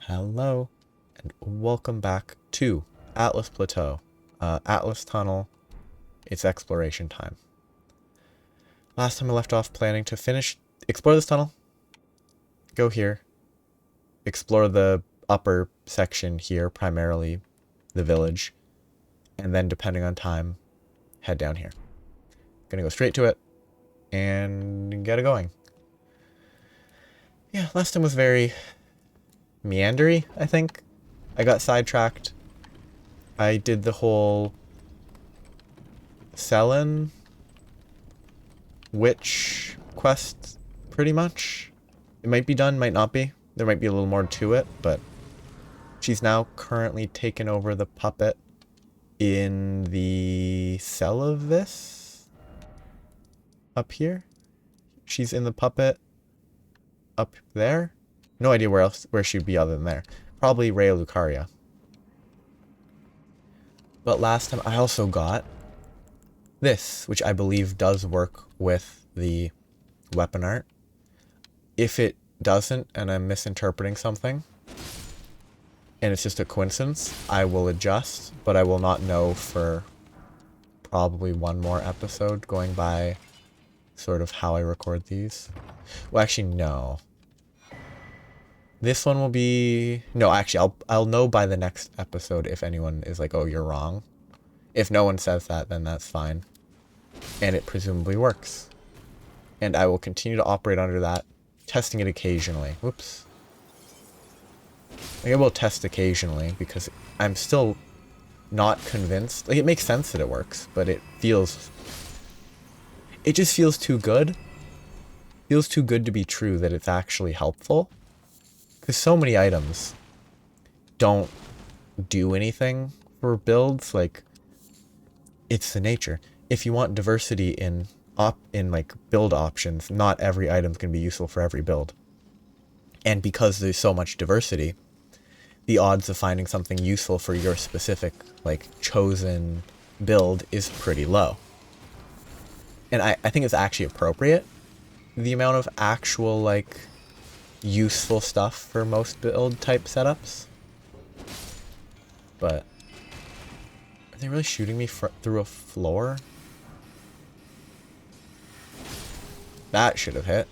Hello, and welcome back to Atlas Plateau. Atlas Tunnel, it's exploration time. Last time I left off planning to explore this tunnel, go here, explore the upper section here, primarily the village, and then depending on time, head down here. Gonna go straight to it, and get it going. Yeah, last time was very meandery, I think. I got sidetracked. I did the whole Selene witch quest, pretty much. It might be done, might not be. There might be a little more to it, but she's now currently taken over the puppet in the cell of this. Up here. She's in the puppet up there. No idea where she'd be other than there. Probably Rhea Lucaria. But last time I also got this, which I believe does work with the weapon art. If it doesn't, and I'm misinterpreting something, and it's just a coincidence, I will adjust, but I will not know for probably one more episode going by sort of how I record these. Well, actually, no. This one will be... No, actually, I'll know by the next episode if anyone is like, oh, you're wrong. If no one says that, then that's fine. And it presumably works. And I will continue to operate under that, testing it occasionally. Whoops. I will test occasionally because I'm still not convinced. Like, it makes sense that it works, but it just feels too good. It feels too good to be true that it's actually helpful. Because so many items don't do anything for builds. Like, it's the nature. If you want diversity in like build options, not every item can be useful for every build. And because there's so much diversity, the odds of finding something useful for your specific, like, chosen build is pretty low. And I think it's actually appropriate, the amount of actual, like, useful stuff for most build type setups. But are they really shooting me through a floor? That should have hit.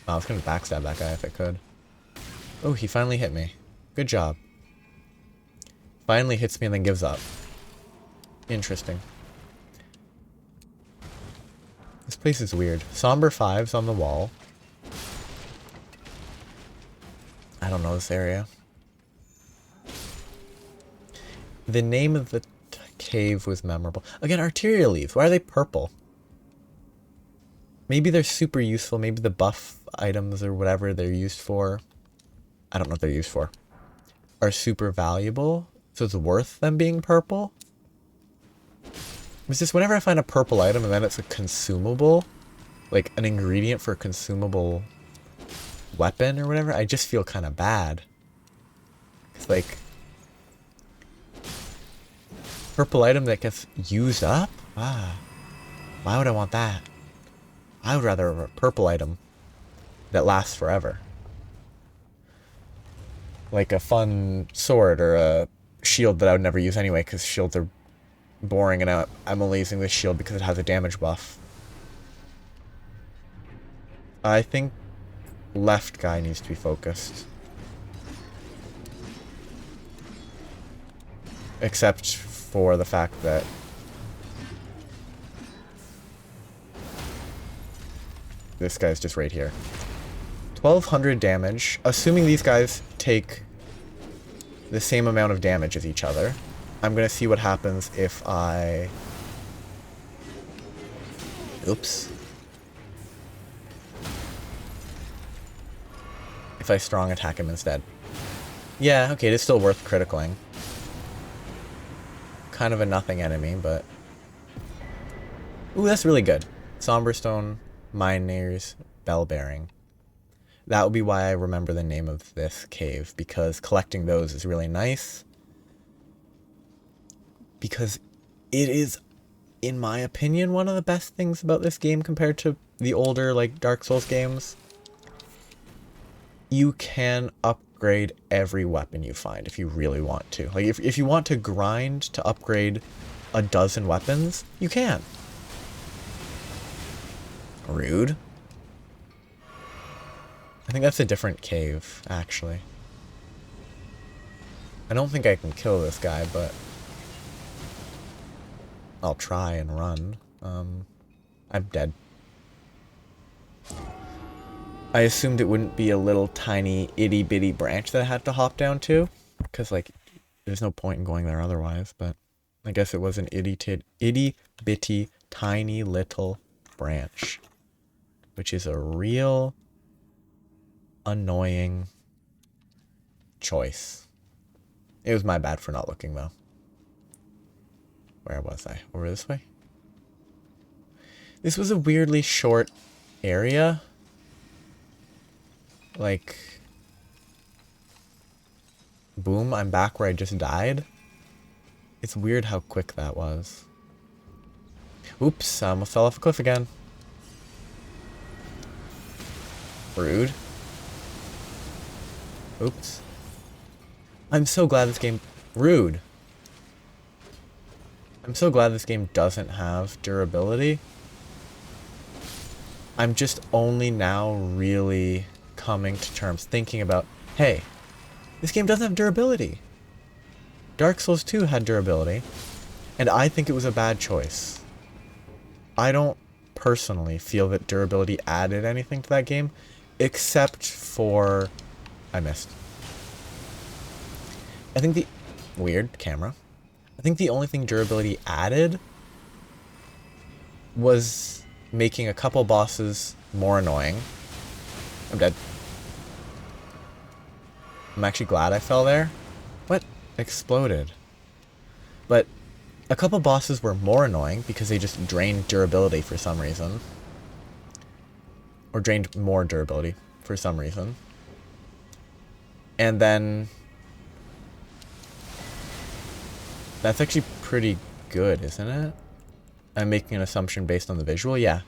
Oh, I was gonna backstab that guy if I could. Oh, he finally hit me. Good job. Finally hits me and then gives up. Interesting. This place is weird. Somber 5's on the wall. I don't know this area. The name of the cave was memorable. Again, arterial leaves. Why are they purple? Maybe they're super useful. Maybe the buff items or whatever they're used for, I don't know what they're used for, are super valuable. So it's worth them being purple. It's just whenever I find a purple item and then it's a consumable, like an ingredient for a consumable weapon or whatever, I just feel kind of bad. It's like, purple item that gets used up? Ah, why would I want that? I would rather have a purple item that lasts forever. Like a fun sword or a shield that I would never use anyway, because shields are boring and I'm only using this shield because it has a damage buff. I think left guy needs to be focused. Except for the fact that this guy's just right here. 1200 damage. Assuming these guys take the same amount of damage as each other. I'm gonna see what happens if I... Oops. If I strong attack him instead. Yeah, okay, it is still worth criticaling. Kind of a nothing enemy, but... Ooh, that's really good. Somberstone, Miner's Bell Bearing. That would be why I remember the name of this cave, because collecting those is really nice. Because it is, in my opinion, one of the best things about this game compared to the older, like, Dark Souls games. You can upgrade every weapon you find if you really want to. Like, if you want to grind to upgrade a dozen weapons, you can. Rude. I think that's a different cave, actually. I don't think I can kill this guy, but I'll try and run. I'm dead. I assumed it wouldn't be a little tiny itty bitty branch that I had to hop down to, because like there's no point in going there otherwise, but I guess it was an itty bitty tiny little branch, which is a real annoying choice. It was my bad for not looking though. Where was I? Over this way? This was a weirdly short area. Like, boom, I'm back where I just died. It's weird how quick that was. Oops, I almost fell off a cliff again. Rude. Oops. I'm so glad this game... Rude. I'm so glad this game doesn't have durability. I'm just only now really coming to terms thinking about, hey, this game doesn't have durability. Dark Souls 2 had durability, and I think it was a bad choice. I don't personally feel that durability added anything to that game, except for... I missed. I think the... Weird camera. I think the only thing durability added was making a couple bosses more annoying. I'm dead. I'm actually glad I fell there. What? Exploded. But a couple bosses were more annoying because they just drained durability for some reason. Or drained more durability for some reason. And then... That's actually pretty good, isn't it? I'm making an assumption based on the visual. Yeah.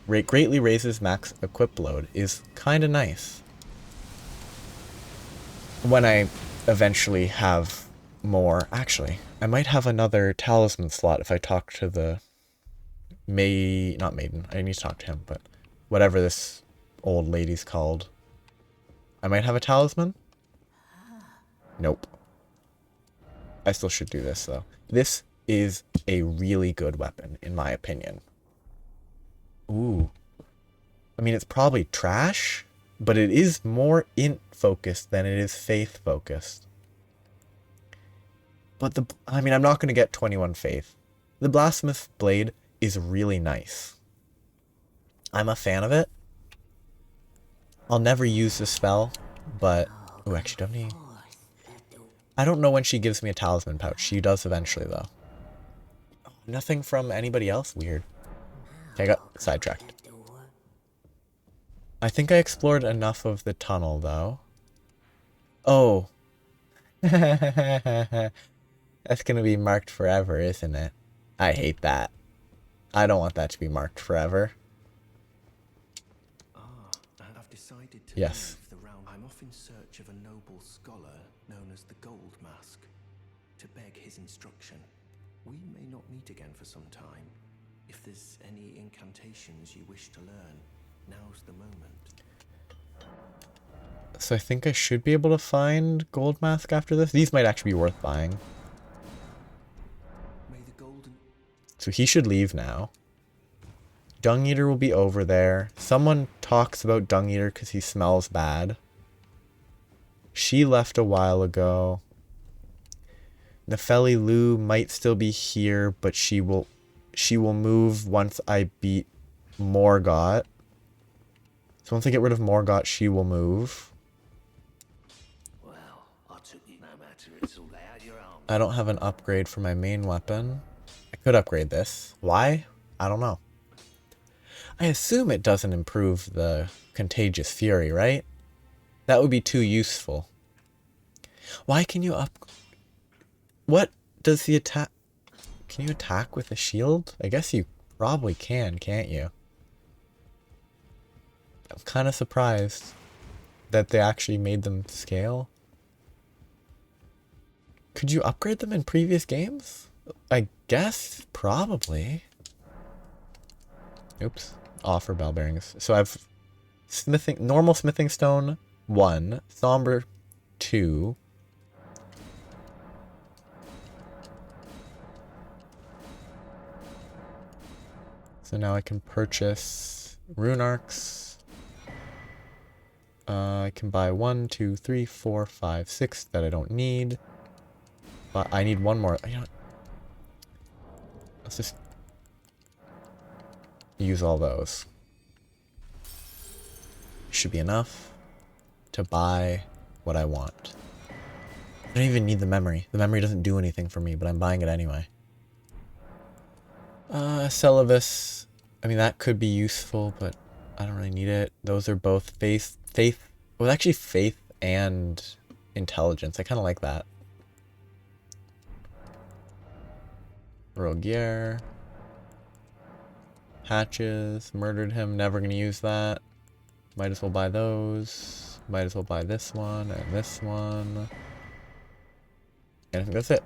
Greatly raises max equip load is kind of nice. When I eventually have more... Actually, I might have another talisman slot if I talk to the... Not maiden. I need to talk to him, but... Whatever this old lady's called. I might have a talisman? Nope. I still should do this, though. This is a really good weapon, in my opinion. Ooh. I mean, it's probably trash, but it is more int-focused than it is faith-focused. But I mean, I'm not going to get 21 faith. The Blasphemous Blade is really nice. I'm a fan of it. I'll never use the spell, but... Ooh, actually, don't need... I don't know when she gives me a talisman pouch. She does eventually, though. Oh, nothing from anybody else? Weird. Okay, I got sidetracked. I think I explored enough of the tunnel, though. Oh. That's gonna be marked forever, isn't it? I hate that. I don't want that to be marked forever. I've decided to yes. leave the realm. I'm off in search of a noble scholar known as the Gold Mask to beg his instruction. We may not meet again for some time. If there's any incantations you wish to learn, now's the moment. So I think I should be able to find Gold Mask after this. These might actually be worth buying. May the golden... So he should leave now. Dung Eater will be over there. Someone talks about Dung Eater because he smells bad. She left a while ago. Nefeli Lu might still be here, but she will move once I beat Morgott. So once I get rid of Morgott, she will move. Well, I took you no matter, it's all out your arm. I don't have an upgrade for my main weapon. I could upgrade this. Why? I don't know. I assume it doesn't improve the Contagious Fury, right? That would be too useful. Why can you What does the attack... Can you attack with a shield? I guess you probably can, can't you? I'm kind of surprised that they actually made them scale. Could you upgrade them in previous games? I guess, probably. Oops. Offer bell bearings. So I've normal smithing stone 1, somber 2. So now I can purchase rune arcs. I can buy 1, 2, 3, 4, 5, 6 that I don't need. But I need one more. You know what? Let's just use all those. Should be enough to buy what I want. I don't even need the memory. The memory doesn't do anything for me, but I'm buying it anyway. Celivis. I mean, that could be useful, but I don't really need it. Those are both faith. Well, actually, faith and intelligence. I kind of like that. Rogier. Hatches. Murdered him. Never gonna use that. Might as well buy those. Might as well buy this one and this one. And I think that's it.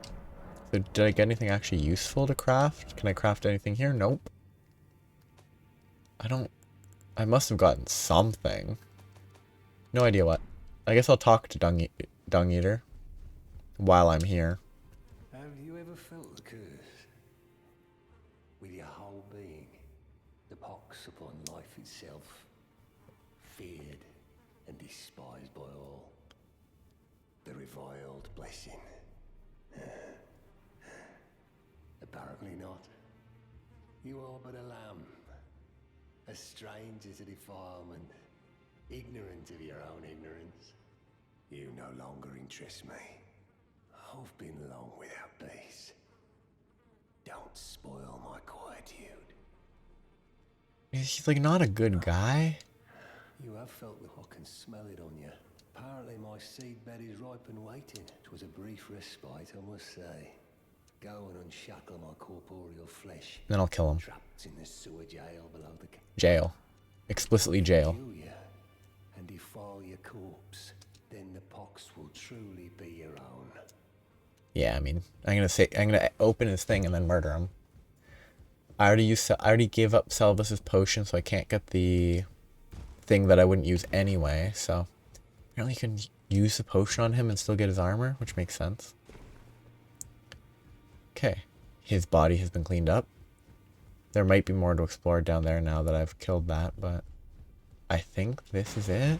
So did I get anything actually useful to craft? Can I craft anything here? Nope. I must have gotten something. No idea what. I guess I'll talk to Dung Eater while I'm here. Have you ever felt the curse? With your whole being, the pox upon life itself, feared and despised by all. The reviled blessing. Apparently not. You are but a lamb, a stranger to defilement, ignorant of your own ignorance. You no longer interest me. I've been long without peace. Don't spoil my quietude. He's like not a good guy. You have felt the I can smell it on you. Apparently my seedbed is ripe and waiting. 'Twas a brief respite, I must say. Go and unshackle my corporeal flesh. Then I'll kill him. Trapped in the sewer jail below the jail. Explicitly jail. Kill you and defile your corpse. Then the pox will truly be your own. Yeah, I mean, I'm gonna open his thing and then murder him. I already gave up Salvis's potion, so I can't get the thing that I wouldn't use anyway. So apparently, you can use the potion on him and still get his armor, which makes sense. Okay, his body has been cleaned up. There might be more to explore down there now that I've killed that, but I think this is it.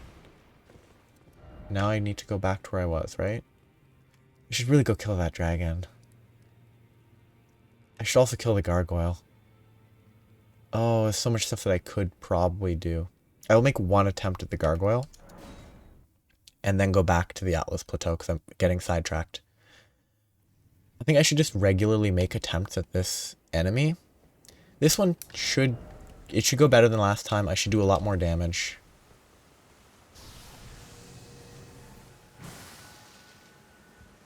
Now I need to go back to where I was, right? I should really go kill that dragon. I should also kill the gargoyle. Oh, there's so much stuff that I could probably do. I will make one attempt at the gargoyle. And then go back to the Atlas Plateau because I'm getting sidetracked. I think I should just regularly make attempts at this enemy. This one should go better than last time. I should do a lot more damage.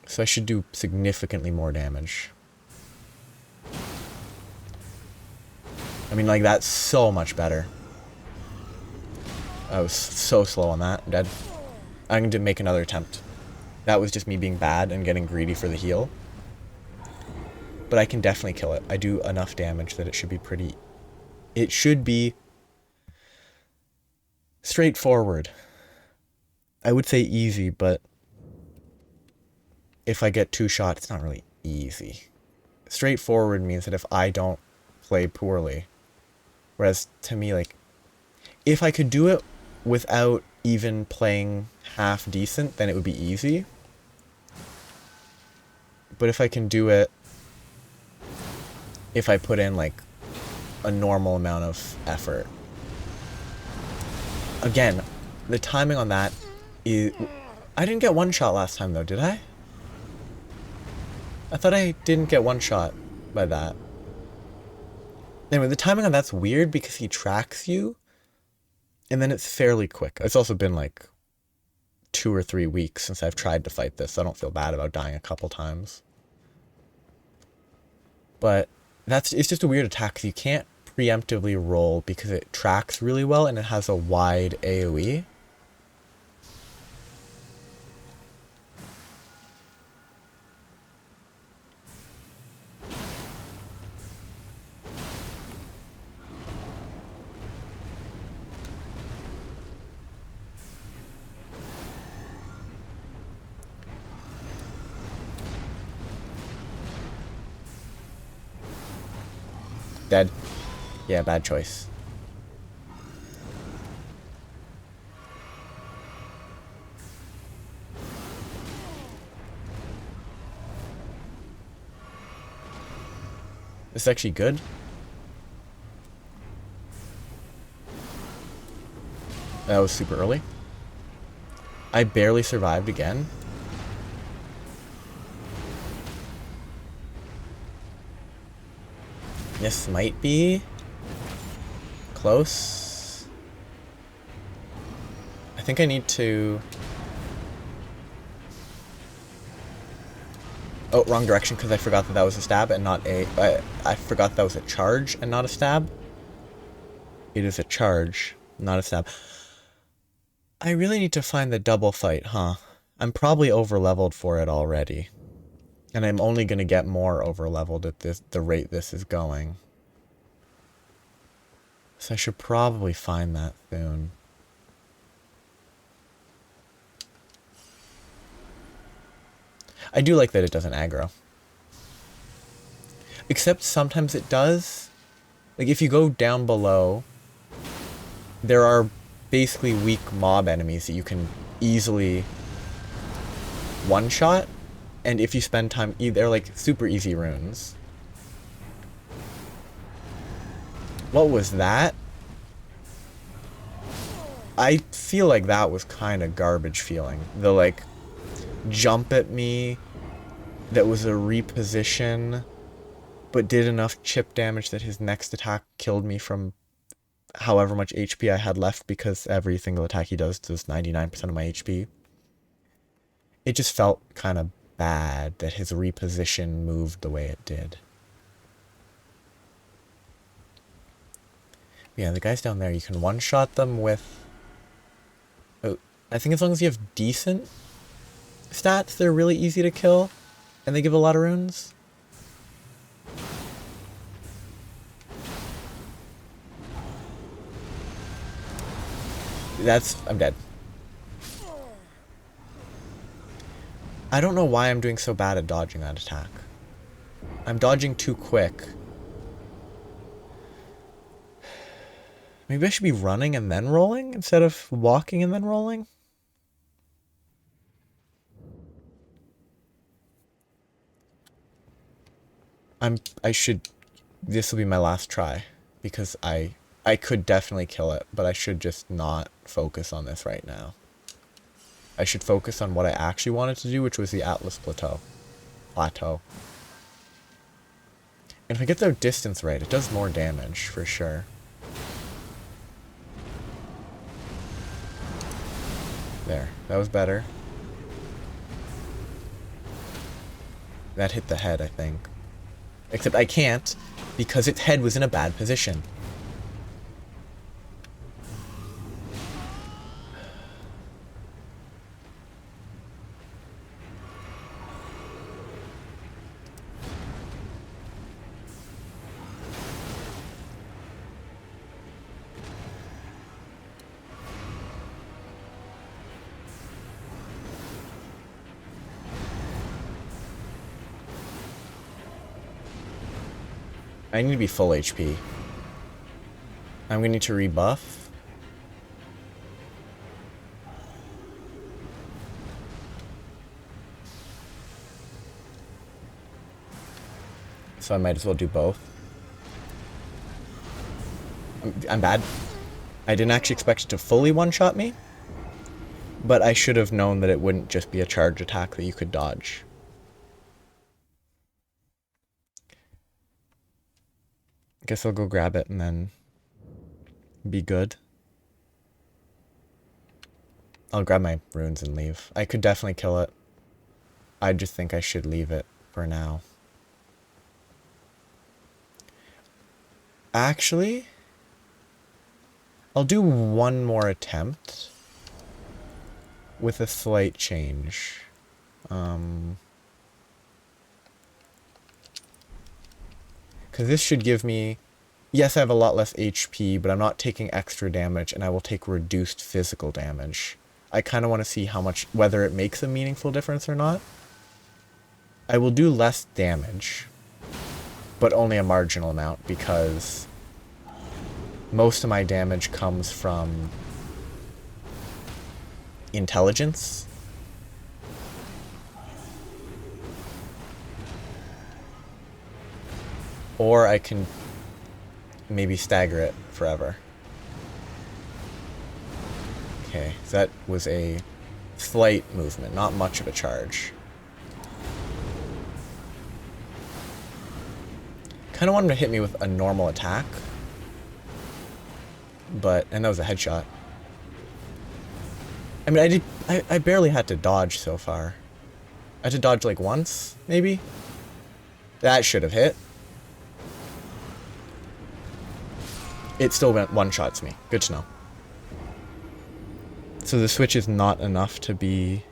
So I should do significantly more damage. I mean, like, that's so much better. I was so slow on that. I'm dead. I'm going to make another attempt. That was just me being bad and getting greedy for the heal. But I can definitely kill it. I do enough damage that it should be pretty... It should be straightforward. I would say easy, but if I get 2 shots, it's not really easy. Straightforward means that if I don't play poorly. Whereas to me, like, if I could do it without even playing half decent, then it would be easy. But if I can do it, if I put in like a normal amount of effort. Again, the timing on that is... I didn't get 1 shot last time though, did I? I thought I didn't get 1 shot by that. Anyway, the timing on that's weird because he tracks you. And then it's fairly quick. It's also been like 2 or 3 weeks since I've tried to fight this, so I don't feel bad about dying a couple times. But it's just a weird attack because you can't preemptively roll because it tracks really well and it has a wide AoE. dead. Yeah, bad choice. This is actually good. That was super early. I barely survived again. This might be close. I think I need to... Oh, wrong direction because I forgot that that was a stab and not a... I forgot that was a charge and not a stab. It is a charge, not a stab. I really need to find the double fight, huh? I'm probably over-leveled for it already. And I'm only going to get more over-leveled at the rate this is going. So I should probably find that soon. I do like that it doesn't aggro. Except sometimes it does. Like if you go down below, there are basically weak mob enemies that you can easily one-shot. And if you spend time, they're like super easy runes. What was that? I feel like that was kind of garbage feeling. The like jump at me that was a reposition but did enough chip damage that his next attack killed me from however much HP I had left, because every single attack he does 99% of my HP. It just felt kind of bad that his reposition moved the way it did. Yeah, the guys down there, you can one-shot them with... Oh, I think as long as you have decent stats, they're really easy to kill. And they give a lot of runes. I'm dead. I don't know why I'm doing so bad at dodging that attack. I'm dodging too quick. Maybe I should be running and then rolling instead of walking and then rolling? This will be my last try, because I could definitely kill it, but I should just not focus on this right now. I should focus on what I actually wanted to do, which was the Atlas Plateau. And if I get the distance right, it does more damage, for sure. There, that was better. That hit the head, I think. Except I can't, because its head was in a bad position. I need to be full HP. I'm gonna need to rebuff. So I might as well do both. I'm bad. I didn't actually expect it to fully one-shot me, but I should have known that it wouldn't just be a charge attack that you could dodge. Guess I'll go grab it and then be good. I'll grab my runes and leave. I could definitely kill it. I just think I should leave it for now. Actually, I'll do one more attempt with a slight change. Because this should give me... Yes, I have a lot less HP, but I'm not taking extra damage, and I will take reduced physical damage. I kind of want to see how much... whether it makes a meaningful difference or not. I will do less damage. but only a marginal amount because most of my damage comes from intelligence. Or I can maybe stagger it forever. Okay, so that was a slight movement, not much of a charge. Kind of wanted to hit me with a normal attack. And that was a headshot. I mean, I barely had to dodge so far. I had to dodge like once, maybe? That should have hit. It still one-shots me. Good to know. So the switch is not enough to be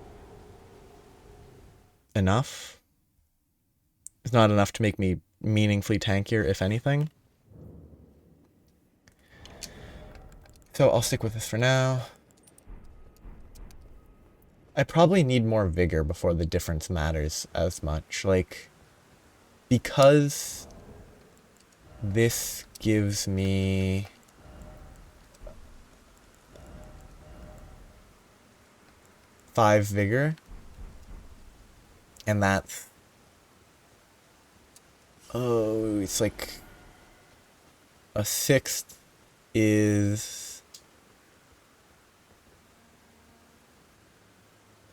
enough. It's not enough to make me meaningfully tankier, if anything. So I'll stick with this for now. I probably need more vigor before the difference matters as much. Like, because this gives me... five vigor. And that's... oh, it's like... a sixth is...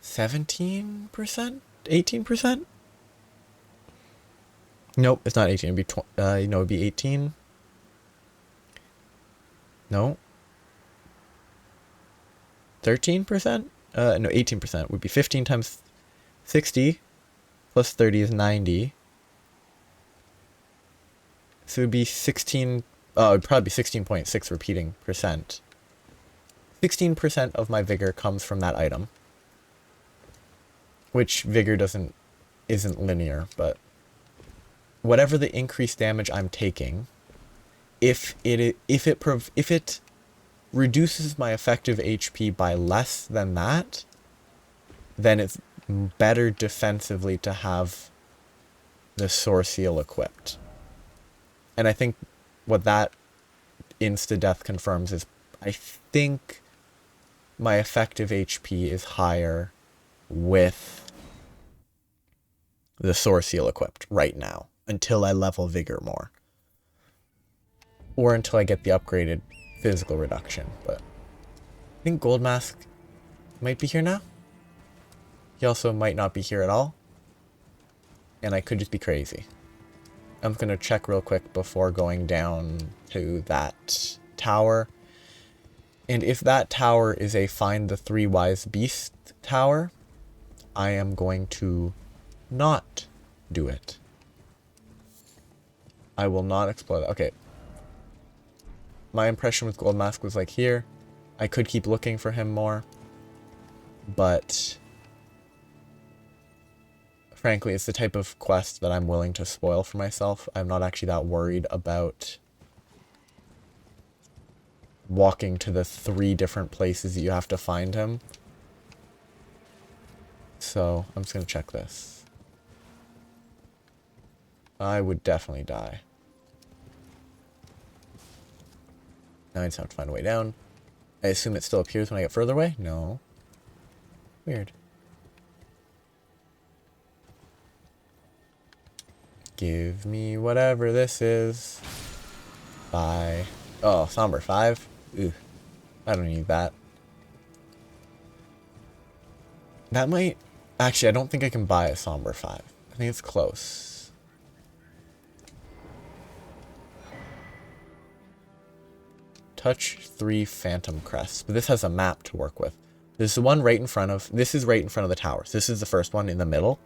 17%? 18%? Nope, it's not 18. It'd be no, it'd be 18. No. 13%? No, 18% would be 15 times 60 plus 30 is 90. So it would be 16. Oh, it'd probably be 16.6 repeating percent. 16% of my vigor comes from that item. Which vigor isn't linear, but whatever the increased damage I'm taking, if it reduces my effective HP by less than that, then it's better defensively to have the Sword Seal equipped. And I think what that insta-death confirms is I think my effective HP is higher with the Sword Seal equipped right now, until I level Vigor more. Or until I get the upgraded physical reduction, but I think Gold Mask might be here now. He also might not be here at all. And I could just be crazy. I'm gonna check real quick before going down to that tower. And if that tower is a Find the Three Wise Beast tower, I am going to not do it. I will not explore that. Okay. My impression with Gold Mask was like here. I could keep looking for him more. But frankly, it's the type of quest that I'm willing to spoil for myself. I'm not actually that worried about walking to the 3 different places that you have to find him. So I'm just going to check this. I would definitely die. Now I just have to find a way down. I assume it still appears when I get further away? No. Weird. Give me whatever this is. Bye. Oh, Somber 5? Ooh. I don't need that. That might... actually, I don't think I can buy a Somber 5. I think it's close. Touch 3 Phantom Crests. But this has a map to work with. There's the one right in front of... this is right in front of the towers. This is the first one in the middle.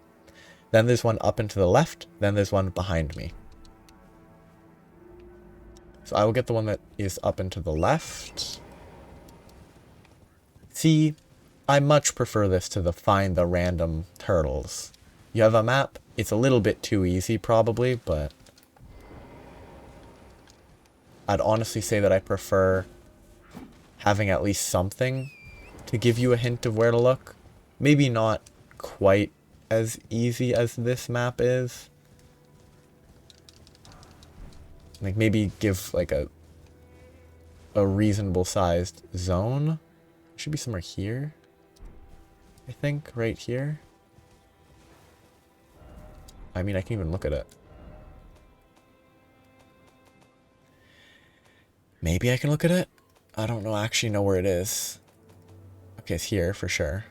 Then there's one up and to the left. Then there's one behind me. So I will get the one that is up and to the left. See, I much prefer this to the Find the Random Turtles. You have a map. It's a little bit too easy probably, but I'd honestly say that I prefer having at least something to give you a hint of where to look. Maybe not quite as easy as this map is. Like maybe give like a reasonable sized zone. It should be somewhere here. I think right here. I mean, I can even look at it. Maybe I can look at it? I don't know, actually know where it is. Okay, it's here for sure.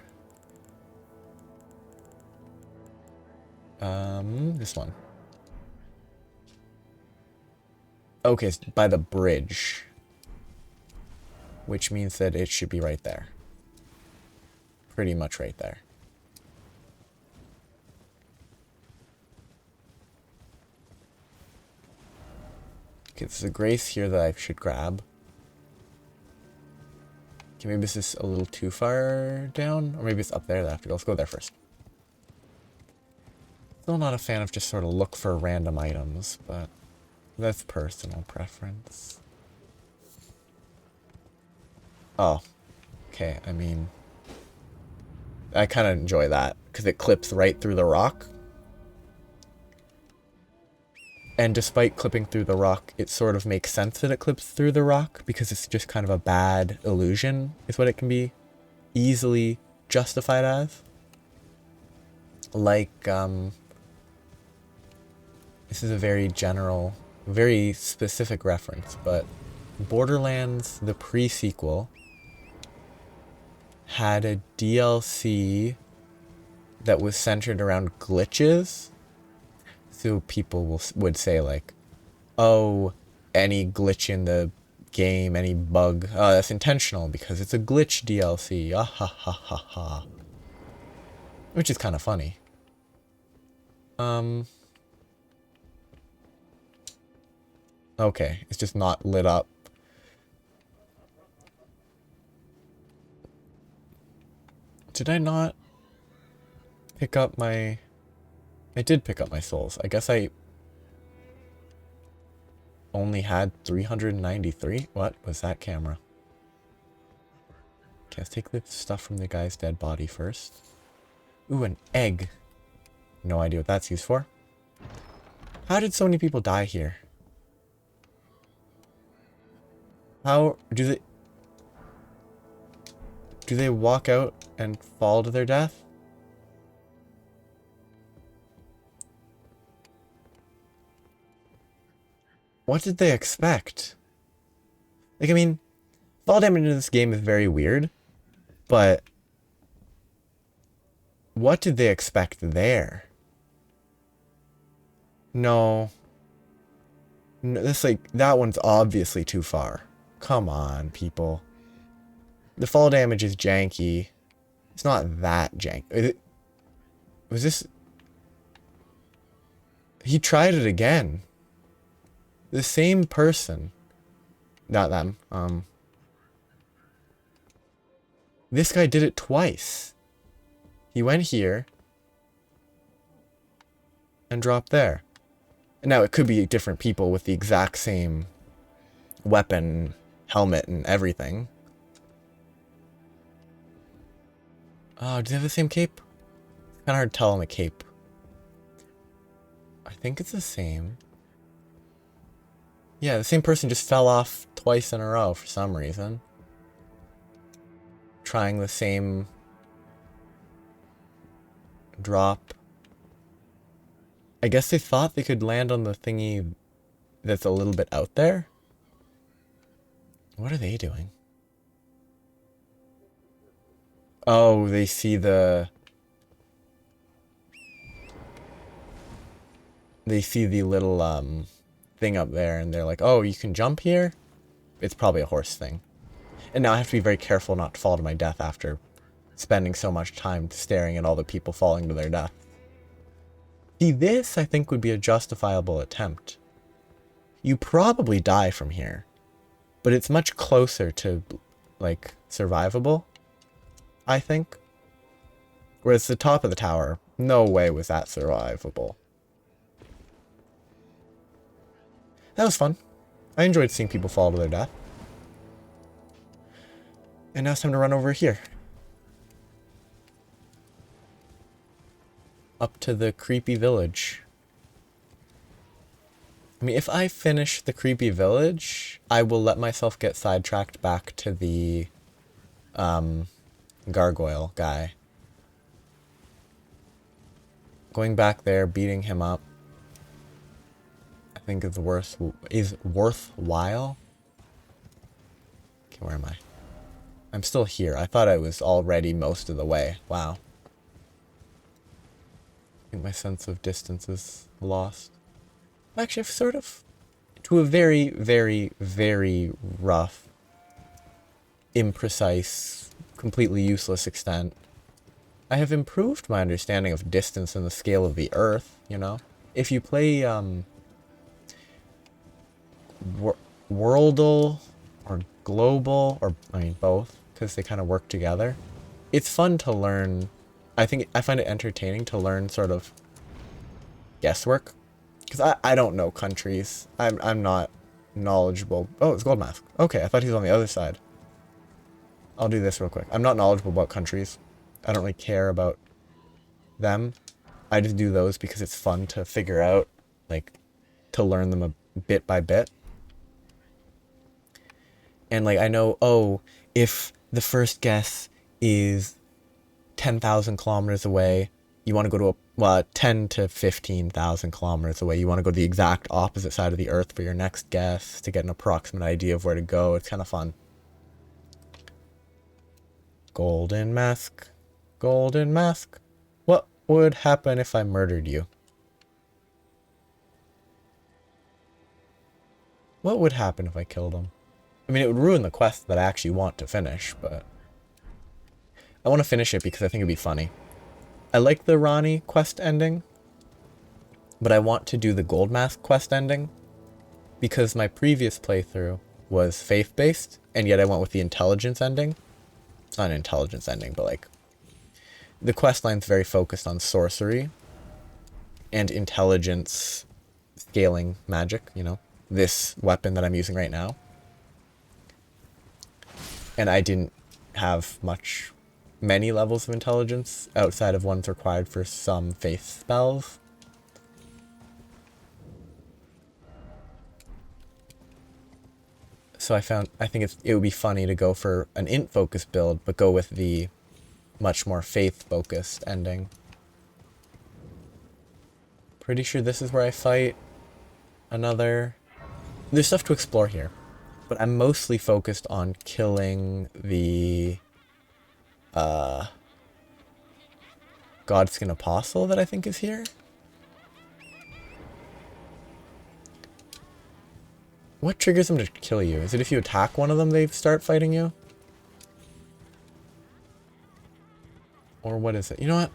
This one. Okay, it's by the bridge. Which means that it should be right there. Pretty much right there. Okay, there's a grace here that I should grab. Okay, maybe this is a little too far down? Or maybe it's up there that I have to go. Let's go there first. Still not a fan of just sort of look for random items, but that's personal preference. Oh, okay, I mean, I kind of enjoy that because it clips right through the rock. And despite clipping through the rock, it sort of makes sense that it clips through the rock because it's just kind of a bad illusion is what it can be easily justified as. Like, this is a very general, very specific reference, but Borderlands, the pre-sequel, had a DLC that was centered around glitches. So people would say like, oh, any glitch in the game, any bug, oh, that's intentional because it's a glitch DLC. Ah ha ha ha ha. Which is kind of funny. Okay, it's just not lit up. Did I not pick up my... I did pick up my souls. I guess I only had 393? What was that camera? Okay, let's take the stuff from the guy's dead body first. Ooh, an egg. No idea what that's used for. How did so many people die here? How do they walk out and fall to their death? What did they expect? Like, I mean, fall damage in this game is very weird, but what did they expect there? No. No, this, like, that one's obviously too far. Come on, people. The fall damage is janky. It's not that janky. Was this... He tried it again. The same person. Not them. This guy did it twice. He went here and dropped there. And now it could be different people with the exact same weapon, helmet, and everything. Oh, do they have the same cape? It's kind of hard to tell on the cape. I think it's the same. Yeah, the same person just fell off twice in a row for some reason. Trying the same drop. I guess they thought they could land on the thingy that's a little bit out there. What are they doing? Oh, they see the... They see the little, thing up there, and they're like, oh, you can jump here? It's probably a horse thing. And now I have to be very careful not to fall to my death after spending so much time staring at all the people falling to their death. See, this, I think, would be a justifiable attempt. You probably die from here, but it's much closer to, like, survivable, I think. Whereas the top of the tower, no way was that survivable. That was fun. I enjoyed seeing people fall to their death. And now it's time to run over here. Up to the creepy village. I mean, if I finish the creepy village, I will let myself get sidetracked back to the gargoyle guy. Going back there, beating him up, I think is worthwhile. Okay, where am I? I'm still here. I thought I was already most of the way. Wow. I think my sense of distance is lost. Actually, I've sort of, to a very, very, very rough, imprecise, completely useless extent, I have improved my understanding of distance and the scale of the Earth, you know? If you play, Worldle, or Global, or, I mean, both, because they kind of work together, it's fun to learn. I find it entertaining to learn sort of guesswork. Because I don't know countries. I'm not knowledgeable. Oh, it's Gold Mask. Okay, I thought he was on the other side. I'll do this real quick. I'm not knowledgeable about countries. I don't really care about them. I just do those because it's fun to figure out, like, to learn them a bit by bit. And, like, I know, oh, if the first guess is 10,000 kilometers away, you want to go to 10 to 15,000 kilometers away. You want to go to the exact opposite side of the Earth for your next guess to get an approximate idea of where to go. It's kind of fun. Golden Mask. Golden Mask. What would happen if I murdered you? What would happen if I killed him? I mean, it would ruin the quest that I actually want to finish, but I want to finish it because I think it'd be funny. I like the Ronnie quest ending, but I want to do the Gold Mask quest ending because my previous playthrough was faith-based, and yet I went with the intelligence ending. It's not an intelligence ending, but like, the quest line's very focused on sorcery and intelligence scaling magic, you know, this weapon that I'm using right now. And I didn't have many levels of intelligence outside of ones required for some faith spells. So I think it would be funny to go for an int focused build, but go with the much more faith focused ending. Pretty sure this is where I fight another. There's stuff to explore here, but I'm mostly focused on killing the Godskin Apostle that I think is here. What triggers them to kill you? Is it if you attack one of them they start fighting you? Or what is it? You know what?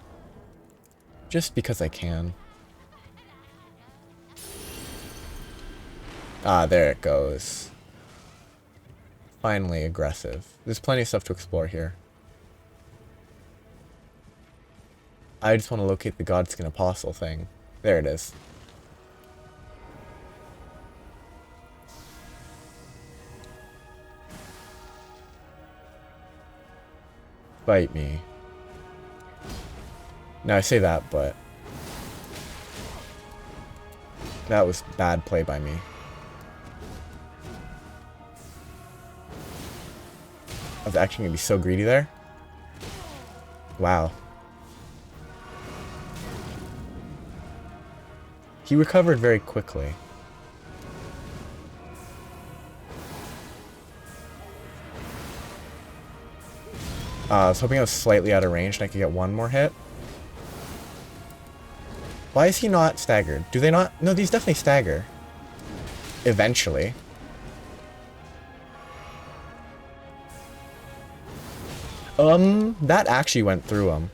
Just because I can. Ah, there it goes. Finally aggressive. There's plenty of stuff to explore here. I just want to locate the Godskin Apostle thing. There it is. Bite me. Now I say that, but that was bad play by me. I was actually gonna be so greedy there. Wow. He recovered very quickly. I was hoping I was slightly out of range and I could get one more hit. Why is he not staggered? Do they not? No, these definitely stagger. Eventually. That actually went through him.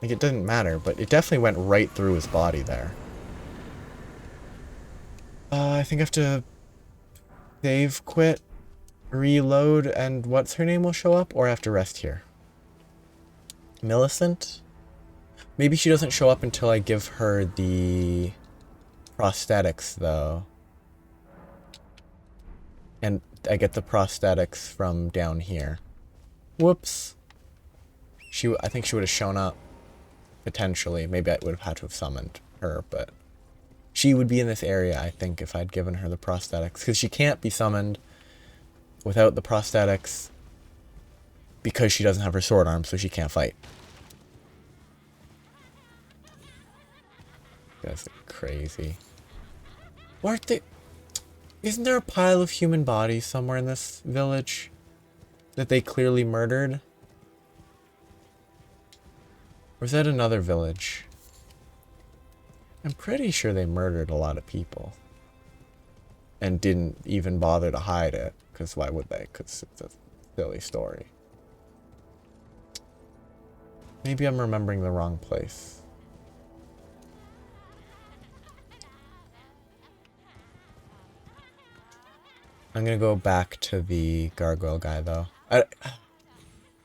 Like, it didn't matter, but it definitely went right through his body there. I think I have to save, quit, reload, and what's her name will show up, or I have to rest here. Millicent? Maybe she doesn't show up until I give her the prosthetics, though. And I get the prosthetics from down here. Whoops. I think she would have shown up. Potentially. Maybe I would have had to have summoned her, but She would be in this area, I think, if I'd given her the prosthetics. Because she can't be summoned without the prosthetics because she doesn't have her sword arm, so she can't fight. That's crazy. Weren't they... Isn't there a pile of human bodies somewhere in this village that they clearly murdered? Or is that another village? I'm pretty sure they murdered a lot of people. And didn't even bother to hide it. Because why would they? Because it's a silly story. Maybe I'm remembering the wrong place. I'm gonna go back to the gargoyle guy, though. I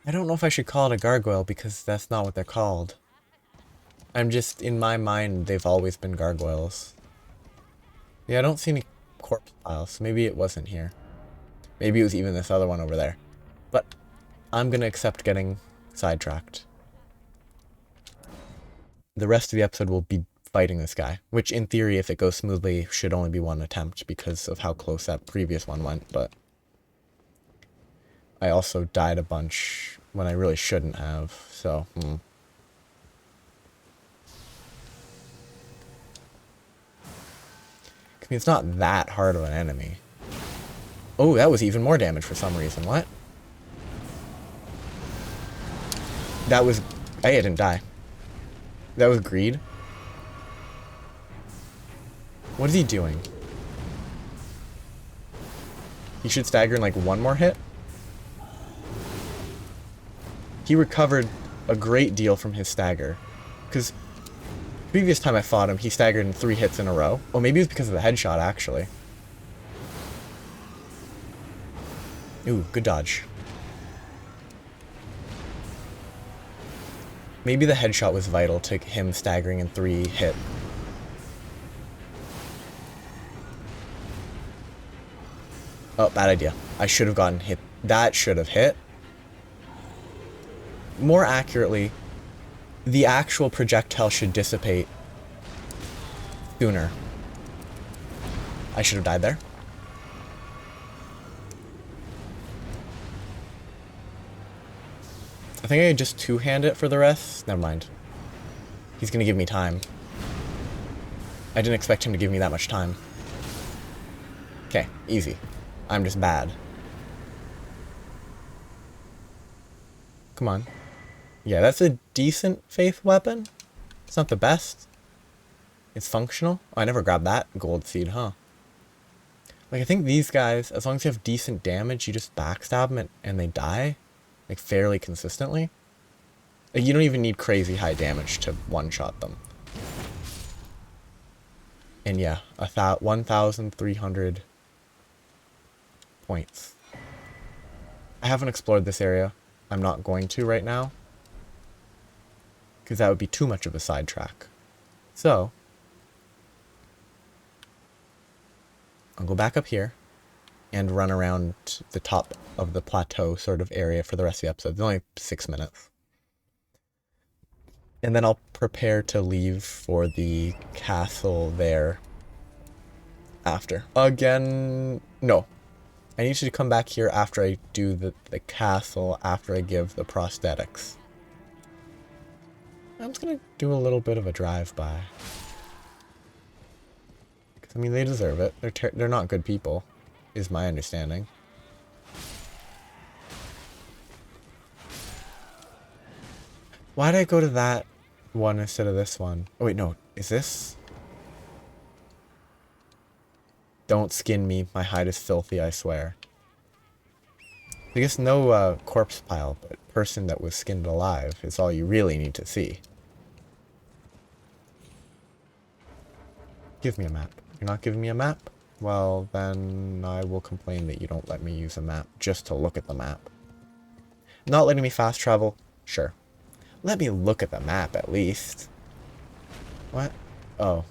don't know if I should call it a gargoyle, because that's not what they're called. I'm just, in my mind, they've always been gargoyles. Yeah, I don't see any corpse piles, so maybe it wasn't here. Maybe it was even this other one over there. But I'm gonna accept getting sidetracked. The rest of the episode will be fighting this guy, which in theory, if it goes smoothly, should only be one attempt because of how close that previous one went, but I also died a bunch when I really shouldn't have, so I mean, it's not that hard of an enemy. Oh, that was even more damage for some reason. What? That was... I didn't die. That was greed. What is he doing? He should stagger in like one more hit. He recovered a great deal from his stagger. Because previous time I fought him, he staggered in 3 hits in a row. Oh, maybe it was because of the headshot, actually. Ooh, good dodge. Maybe the headshot was vital to him staggering in 3 hit. Oh, bad idea. I should have gotten hit. That should have hit. More accurately, the actual projectile should dissipate sooner. I should have died there. I think I could just two-hand it for the rest. Never mind. He's gonna give me time. I didn't expect him to give me that much time. Okay, easy. I'm just bad. Come on. Yeah, that's a decent faith weapon. It's not the best. It's functional. Oh, I never grabbed that gold seed, huh? Like, I think these guys, as long as you have decent damage, you just backstab them and they die. Like, fairly consistently. Like, you don't even need crazy high damage to one-shot them. And yeah, 1,300 points. I haven't explored this area. I'm not going to right now, because that would be too much of a sidetrack. So, I'll go back up here and run around the top of the plateau sort of area for the rest of the episode. It's only 6 minutes. And then I'll prepare to leave for the castle there after. Again, no. I need you to come back here after I do the castle, after I give the prosthetics. I'm just gonna do a little bit of a drive-by. I mean, they deserve it. They're not good people, is my understanding. Why did I go to that one instead of this one? Oh wait, no. Is this? Don't skin me. My hide is filthy, I swear. I guess no corpse pile, but person that was skinned alive is all you really need to see. Give me a map. You're not giving me a map? Well, then I will complain that you don't let me use a map just to look at the map. Not letting me fast travel? Sure. Let me look at the map at least. What? Oh.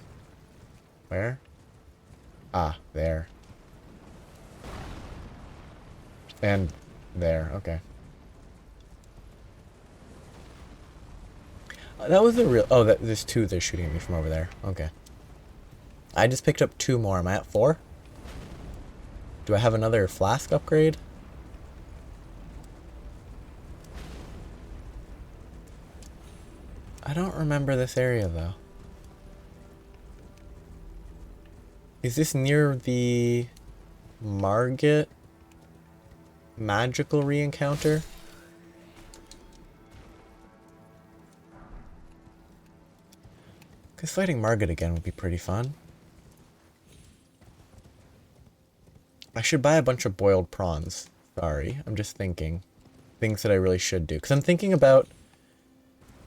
Where? Ah, there. And there, okay. That was the real... Oh, there's two they're shooting at me from over there. Okay. I just picked up 2 more. Am I at 4? Do I have another flask upgrade? I don't remember this area though. Is this near the Margit magical re-encounter? Because fighting Margit again would be pretty fun. I should buy a bunch of boiled prawns. Sorry, I'm just thinking. Things that I really should do. Because I'm thinking about...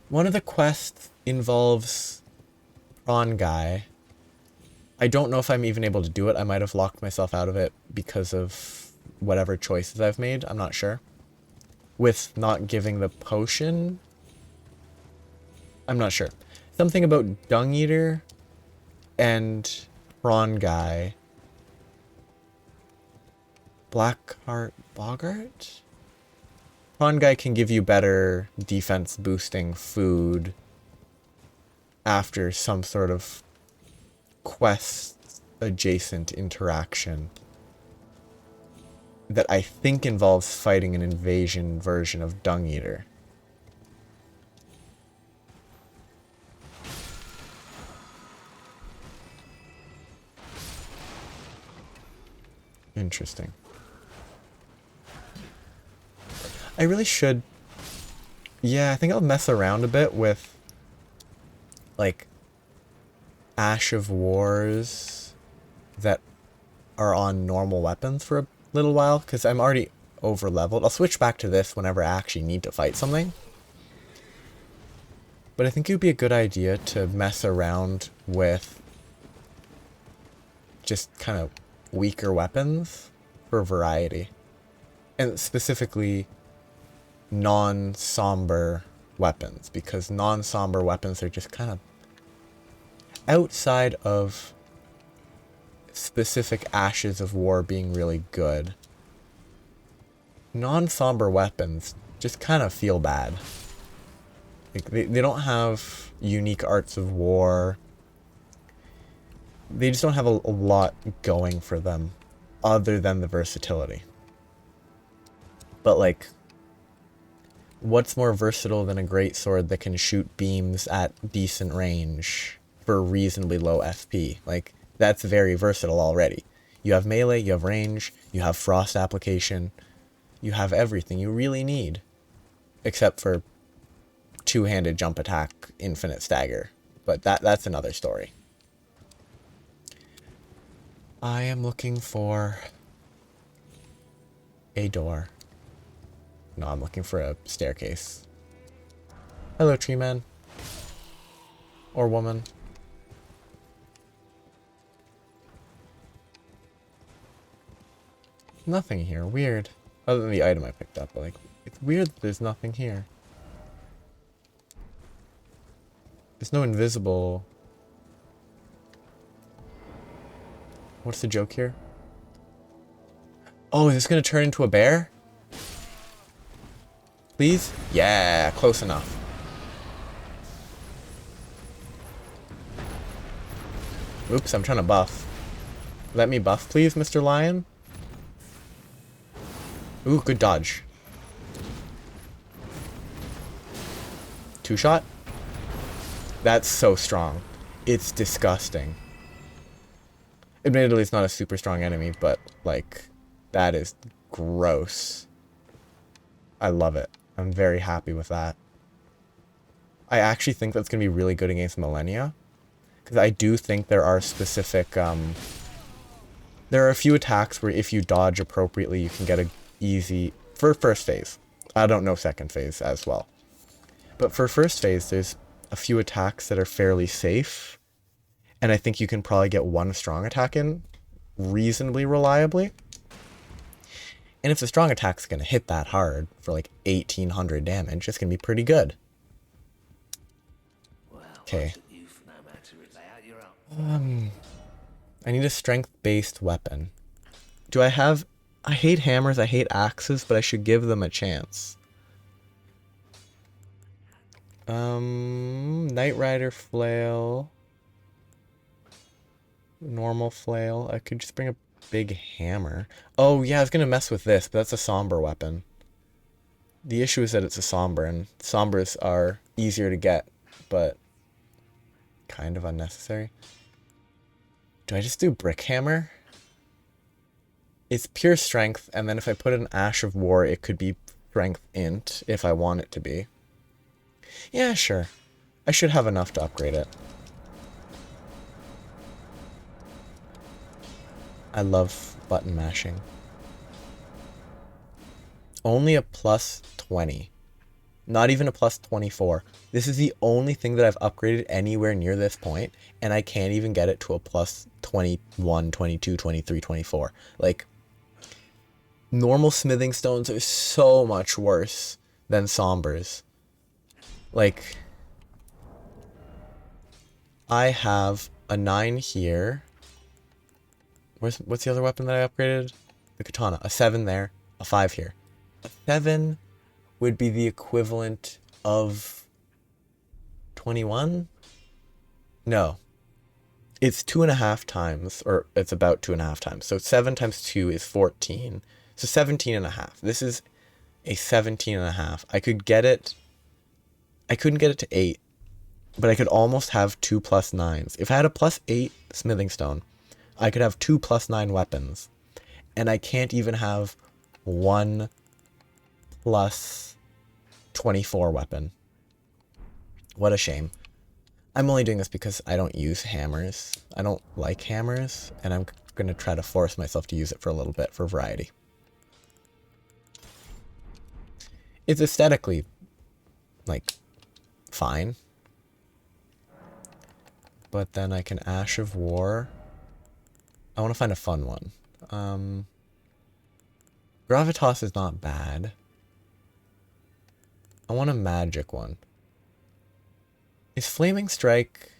One of the quests involves prawn guy. I don't know if I'm even able to do it. I might have locked myself out of it because of whatever choices I've made. I'm not sure. With not giving the potion? I'm not sure. Something about Dung Eater and prawn guy. Blackheart Bogart? Prawn guy can give you better defense boosting food after some sort of quest adjacent interaction that I think involves fighting an invasion version of Dung Eater. Interesting. I really should... Yeah, I think I'll mess around a bit with, like, Ash of Wars that are on normal weapons for a little while, because I'm already over-leveled. I'll switch back to this whenever I actually need to fight something. But I think it would be a good idea to mess around with just kind of weaker weapons for variety. And specifically non-somber weapons, because non-somber weapons are just kind of outside of specific Ashes of War being really good. Non-somber weapons just kind of feel bad. Like they don't have unique arts of war. They just don't have a lot going for them other than the versatility. But like, what's more versatile than a greatsword that can shoot beams at decent range for reasonably low FP? Like, that's very versatile already. You have melee, you have range, you have frost application, you have everything you really need. Except for two-handed jump attack, infinite stagger. But that's another story. I am looking for a door. No, I'm looking for a staircase. Hello, tree man. Or woman. Nothing here. Weird. Other than the item I picked up, but like, it's weird that there's nothing here. There's no invisible... What's the joke here? Oh, is this gonna turn into a bear? Please? Yeah, close enough. Oops, I'm trying to buff. Let me buff, please, Mr. Lion. Ooh, good dodge. 2-shot? That's so strong. It's disgusting. Admittedly, it's not a super strong enemy, but, like, that is gross. I love it. I'm very happy with that. I actually think that's going to be really good against Millennia. Because I do think there are specific... there are a few attacks where if you dodge appropriately, you can get a easy... For first phase. I don't know second phase as well. But for first phase, there's a few attacks that are fairly safe. And I think you can probably get one strong attack in reasonably reliably. And if the strong attack's going to hit that hard for like 1800 damage, it's going to be pretty good. Okay. I need a strength-based weapon. Do I have... I hate hammers, I hate axes, but I should give them a chance. Knight Rider Flail. normal flail. I could just bring a big hammer. Oh, yeah, I was going to mess with this, but that's a somber weapon. The issue is that it's a somber, and sombers are easier to get, but kind of unnecessary. Do I just do brick hammer? It's pure strength, and then if I put an Ash of War, it could be strength int if I want it to be. Yeah, sure. I should have enough to upgrade it. I love button mashing. Only a plus 20. Not even a plus 24. This is the only thing that I've upgraded anywhere near this point, and I can't even get it to a plus 21, 22, 23, 24. Like, normal smithing stones are so much worse than sombers. Like, I have a 9 here. What's the other weapon that I upgraded? The katana. A 7 there. A 5 here. A 7 would be the equivalent of 21? No. It's 2.5 times, or it's about 2.5 times. So 7 times 2 is 14. So 17.5. This is a 17.5. I couldn't get it to 8, but I could almost have 2 plus 9s. If I had a plus 8 smithing stone, I could have 2 plus 9 weapons. And I can't even have 1 plus 24 weapon. What a shame. I'm only doing this because I don't use hammers. I don't like hammers, and I'm going to try to force myself to use it for a little bit for variety. It's aesthetically, like, fine. But then I can Ash of War. I want to find a fun one. Gravitas is not bad. I want a magic one. Is Flaming Strike...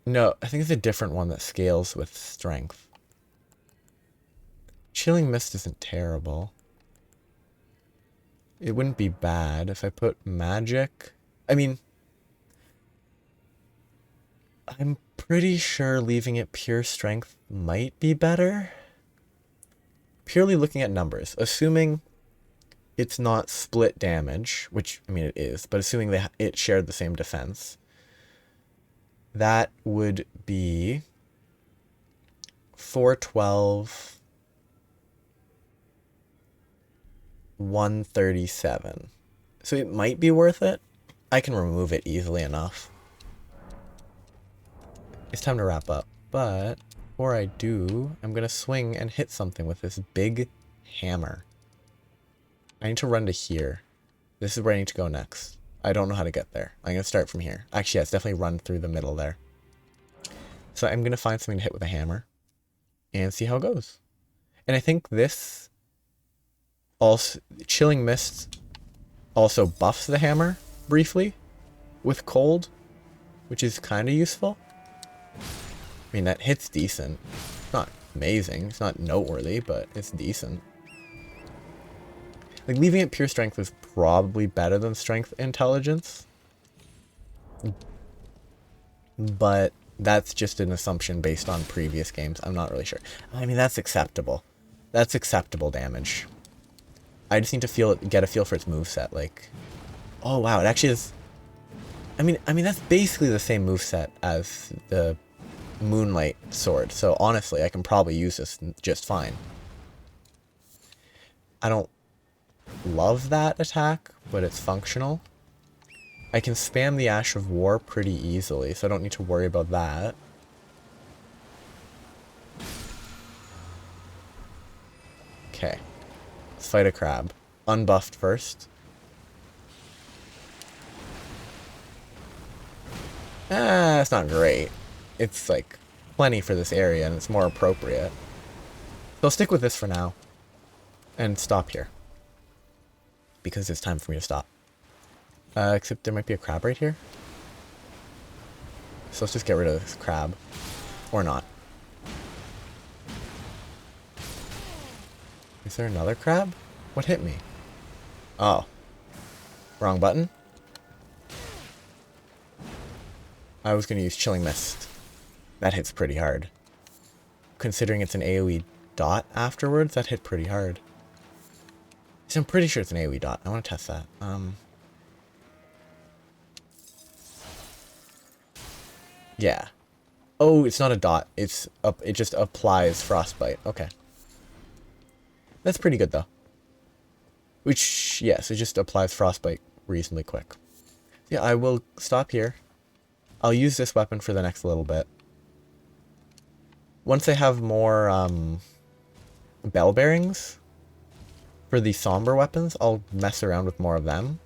No, I think it's a different one that scales with strength. Chilling Mist isn't terrible. It wouldn't be bad if I put magic. I mean, I'm pretty sure leaving it pure strength might be better. Purely looking at numbers, assuming it's not split damage, which, I mean, it is, but assuming it shared the same defense, that would be 412, 137. So it might be worth it. I can remove it easily enough. It's time to wrap up, but before I do, I'm going to swing and hit something with this big hammer. I need to run to here. This is where I need to go next. I don't know how to get there. I'm going to start from here. Actually, yeah, it's definitely run through the middle there. So I'm going to find something to hit with a hammer and see how it goes. And I think this also, Chilling Mist also buffs the hammer briefly with cold, which is kind of useful. I mean, that hit's decent. It's not amazing. It's not noteworthy, but it's decent. Like, leaving it pure strength is probably better than strength intelligence. But that's just an assumption based on previous games. I'm not really sure. I mean, that's acceptable. That's acceptable damage. I just need to get a feel for its moveset. Like, oh wow, it actually is. I mean, that's basically the same moveset as the Moonlight sword. So honestly, I can probably use this just fine. I don't love that attack, but it's functional. I can spam the Ash of War pretty easily, so I don't need to worry about that. Okay. Let's fight a crab. Unbuffed first. Ah, it's not great. It's like plenty for this area, and it's more appropriate. So I'll stick with this for now. And stop here. Because it's time for me to stop. Except there might be a crab right here. So let's just get rid of this crab. Or not. Is there another crab? What hit me? Oh. Wrong button? I was going to use Chilling Mist. That hits pretty hard. considering it's an AoE dot afterwards, that hit pretty hard. So I'm pretty sure it's an AoE dot. I want to test that. Yeah. Oh, it's not a dot. It's up. It just applies frostbite. Okay. That's pretty good though. Which, yes, it just applies frostbite reasonably quick. Yeah, I will stop here. I'll use this weapon for the next little bit. Once I have more bell bearings for the somber weapons, I'll mess around with more of them.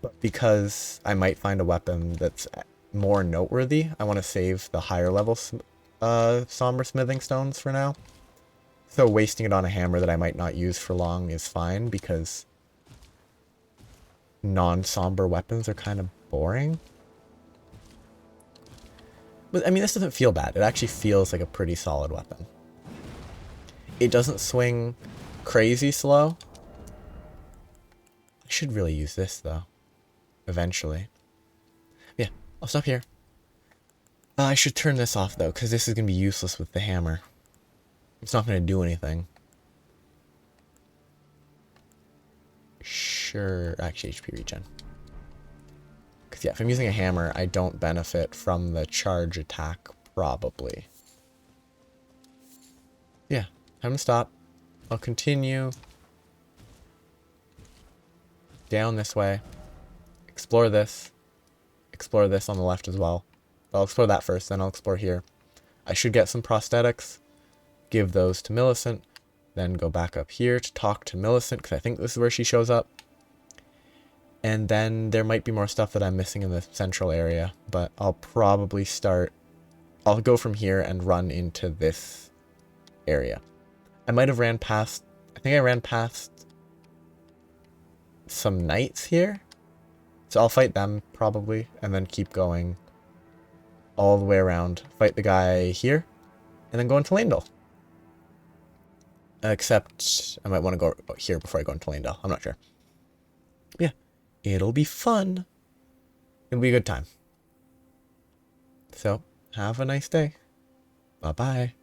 But because I might find a weapon that's more noteworthy, I want to save the higher level somber smithing stones for now. So wasting it on a hammer that I might not use for long is fine, because non-somber weapons are kind of boring. But I mean, this doesn't feel bad. It actually feels like a pretty solid weapon. It doesn't swing crazy slow. I should really use this though, eventually. Yeah, I'll stop here. I should turn this off though, because this is going to be useless with the hammer. It's not going to do anything. Sure, actually HP regen. Because yeah, if I'm using a hammer, I don't benefit from the charge attack, probably. Yeah, time to stop. I'll continue down this way. Explore this. Explore this on the left as well. I'll explore that first, then I'll explore here. I should get some prosthetics. Give those to Millicent. Then go back up here to talk to Millicent, because I think this is where she shows up. And then there might be more stuff that I'm missing in the central area, but I'll probably start... I'll go from here and run into this area. I might have ran past... I think I ran past some knights here. So I'll fight them, probably, and then keep going all the way around. Fight the guy here, and then go into Landel. Except I might want to go here before I go into Landel. I'm not sure. Yeah, it'll be fun. It'll be a good time. So, have a nice day. Bye-bye.